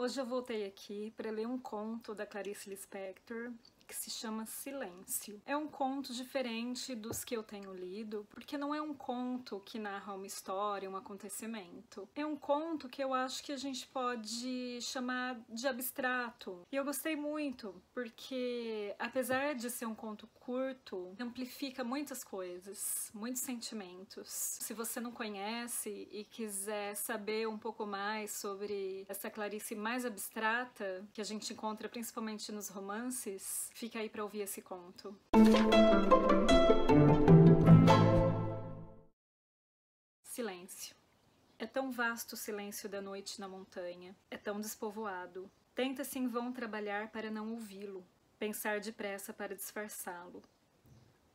Hoje eu voltei aqui para ler um conto da Clarice Lispector que se chama Silêncio. É um conto diferente dos que eu tenho lido, porque não é um conto que narra uma história, um acontecimento. É um conto que eu acho que a gente pode chamar de abstrato. E eu gostei muito, porque apesar de ser um conto curto, amplifica muitas coisas, muitos sentimentos. Se você não conhece e quiser saber um pouco mais sobre essa Clarice mais abstrata, que a gente encontra principalmente nos romances, fica aí para ouvir esse conto. Silêncio. É tão vasto o silêncio da noite na montanha, é tão despovoado. Tenta-se em vão trabalhar para não ouvi-lo, pensar depressa para disfarçá-lo.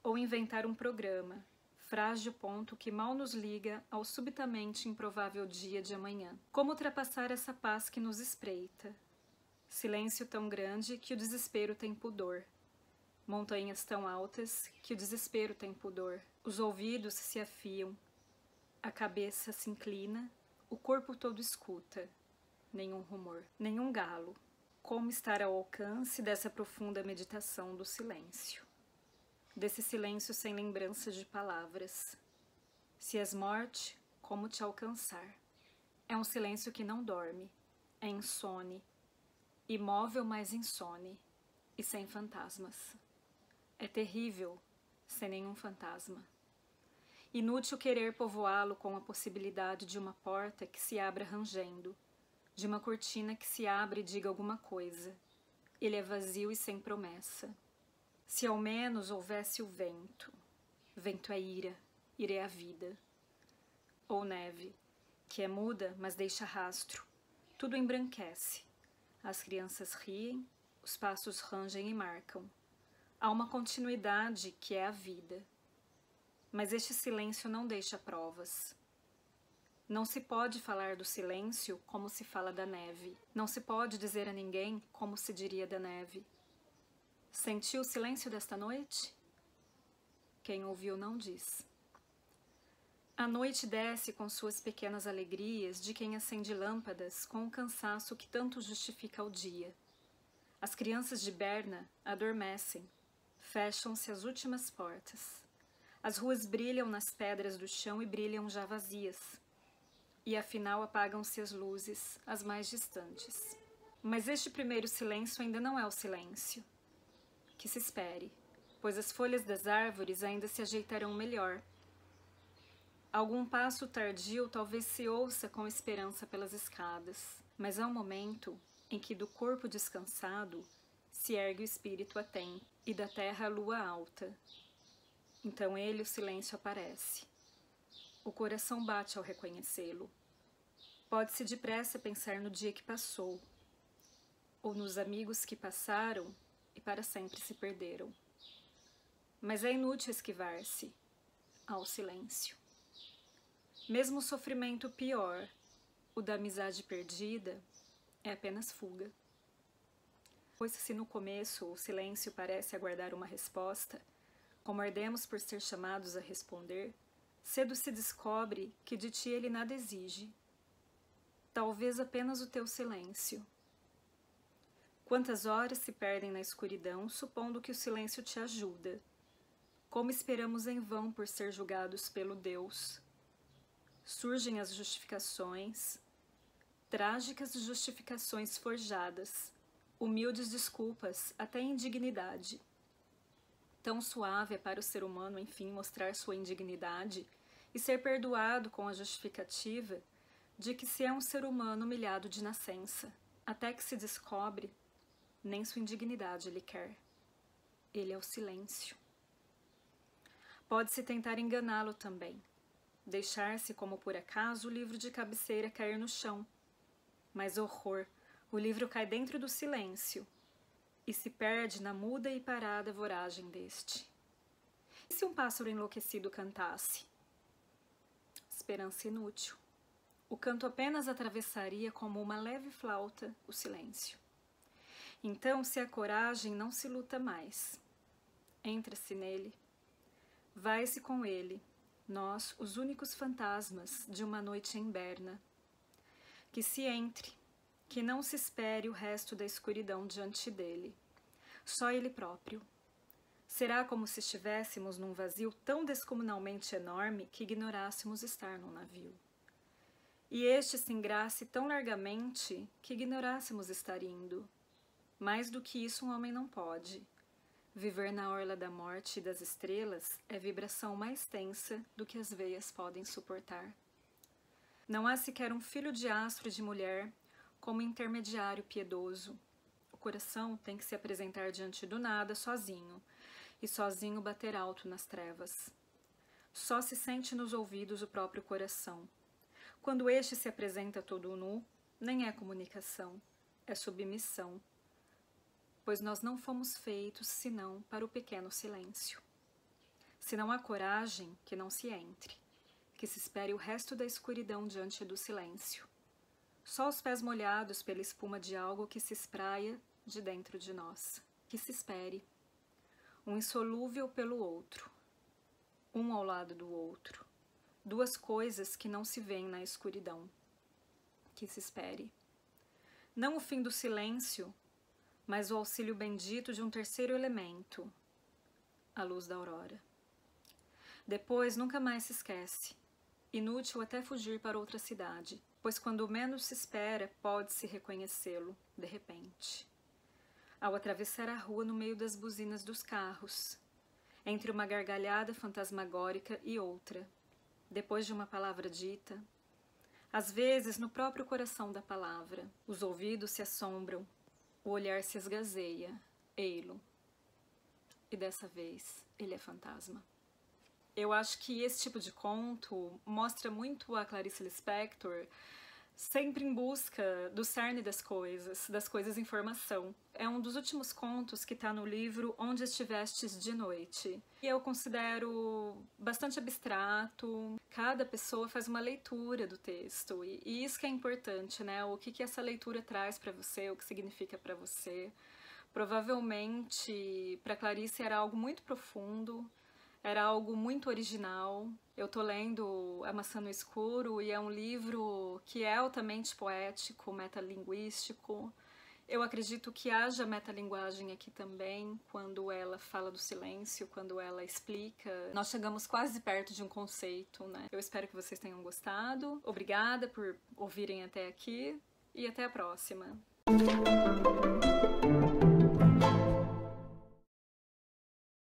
Ou inventar um programa, frágil ponto que mal nos liga ao subitamente improvável dia de amanhã. Como ultrapassar essa paz que nos espreita? Silêncio tão grande que o desespero tem pudor. Montanhas tão altas que o desespero tem pudor. Os ouvidos se afiam, a cabeça se inclina, o corpo todo escuta. Nenhum rumor, nenhum galo. Como estar ao alcance dessa profunda meditação do silêncio? Desse silêncio sem lembranças de palavras. Se és morte, como te alcançar? É um silêncio que não dorme, é insone, imóvel mas insone, e sem fantasmas. É terrível, sem nenhum fantasma. Inútil querer povoá-lo com a possibilidade de uma porta que se abra rangendo, de uma cortina que se abre e diga alguma coisa. Ele é vazio e sem promessa. Se ao menos houvesse o vento. Vento é ira, ira é a vida. Ou neve, que é muda, mas deixa rastro. Tudo embranquece. As crianças riem, os passos rangem e marcam. Há uma continuidade que é a vida. Mas este silêncio não deixa provas. Não se pode falar do silêncio como se fala da neve. Não se pode dizer a ninguém como se diria da neve. Sentiu o silêncio desta noite? Quem ouviu não diz. A noite desce com suas pequenas alegrias de quem acende lâmpadas com o cansaço que tanto justifica o dia. As crianças de Berna adormecem, fecham-se as últimas portas. As ruas brilham nas pedras do chão e brilham já vazias. E afinal apagam-se as luzes, as mais distantes. Mas este primeiro silêncio ainda não é o silêncio. Que se espere, pois as folhas das árvores ainda se ajeitarão melhor. Algum passo tardio talvez se ouça com esperança pelas escadas, mas há um momento em que do corpo descansado se ergue o espírito a tempo, e da terra a lua alta. Então ele, o silêncio, aparece. O coração bate ao reconhecê-lo. Pode-se depressa pensar no dia que passou, ou nos amigos que passaram e para sempre se perderam. Mas é inútil esquivar-se ao silêncio. Mesmo o sofrimento pior, o da amizade perdida, é apenas fuga. Pois se no começo o silêncio parece aguardar uma resposta, como ardemos por ser chamados a responder, cedo se descobre que de ti ele nada exige. Talvez apenas o teu silêncio. Quantas horas se perdem na escuridão, supondo que o silêncio te ajuda? Como esperamos em vão por ser julgados pelo Deus? Surgem as justificações, trágicas justificações forjadas, humildes desculpas, até indignidade. Tão suave é para o ser humano, enfim, mostrar sua indignidade e ser perdoado com a justificativa de que se é um ser humano humilhado de nascença, até que se descobre, nem sua indignidade ele quer. Ele é o silêncio. Pode-se tentar enganá-lo também, deixar-se como por acaso o livro de cabeceira cair no chão. Mas horror, o livro cai dentro do silêncio e se perde na muda e parada voragem deste. E se um pássaro enlouquecido cantasse? Esperança inútil. O canto apenas atravessaria como uma leve flauta o silêncio. Então, se a coragem não se luta mais, entra-se nele, vai-se com ele, nós, os únicos fantasmas de uma noite em Berna. Que se entre, que não se espere o resto da escuridão diante dele, só ele próprio. Será como se estivéssemos num vazio tão descomunalmente enorme que ignorássemos estar num navio. E este se engrace tão largamente que ignorássemos estar indo. Mais do que isso um homem não pode. Viver na orla da morte e das estrelas é vibração mais tensa do que as veias podem suportar. Não há sequer um filho de astro e de mulher como intermediário piedoso. O coração tem que se apresentar diante do nada sozinho, e sozinho bater alto nas trevas. Só se sente nos ouvidos o próprio coração. Quando este se apresenta todo nu, nem é comunicação, é submissão, pois nós não fomos feitos senão para o pequeno silêncio. Se não há coragem, que não se entre, que se espere o resto da escuridão diante do silêncio. Só os pés molhados pela espuma de algo que se espraia de dentro de nós. Que se espere. Um insolúvel pelo outro, um ao lado do outro, duas coisas que não se veem na escuridão. Que se espere. Não o fim do silêncio, mas o auxílio bendito de um terceiro elemento, a luz da aurora. Depois nunca mais se esquece, inútil até fugir para outra cidade, pois quando menos se espera pode-se reconhecê-lo, de repente. Ao atravessar a rua no meio das buzinas dos carros, entre uma gargalhada fantasmagórica e outra, depois de uma palavra dita, às vezes no próprio coração da palavra, os ouvidos se assombram, o olhar se esgazeia, ei-lo. E dessa vez ele é fantasma. Eu acho que esse tipo de conto mostra muito a Clarice Lispector sempre em busca do cerne das coisas em formação. É um dos últimos contos que está no livro Onde Estivestes de Noite. E eu considero bastante abstrato, cada pessoa faz uma leitura do texto, e isso que é importante, né? O que essa leitura traz para você, o que significa para você. Provavelmente, para Clarice era algo muito profundo, era algo muito original. Eu tô lendo A Maçã no Escuro e é um livro que é altamente poético, metalinguístico. Eu acredito que haja metalinguagem aqui também, quando ela fala do silêncio, quando ela explica. Nós chegamos quase perto de um conceito, né? Eu espero que vocês tenham gostado. Obrigada por ouvirem até aqui e até a próxima.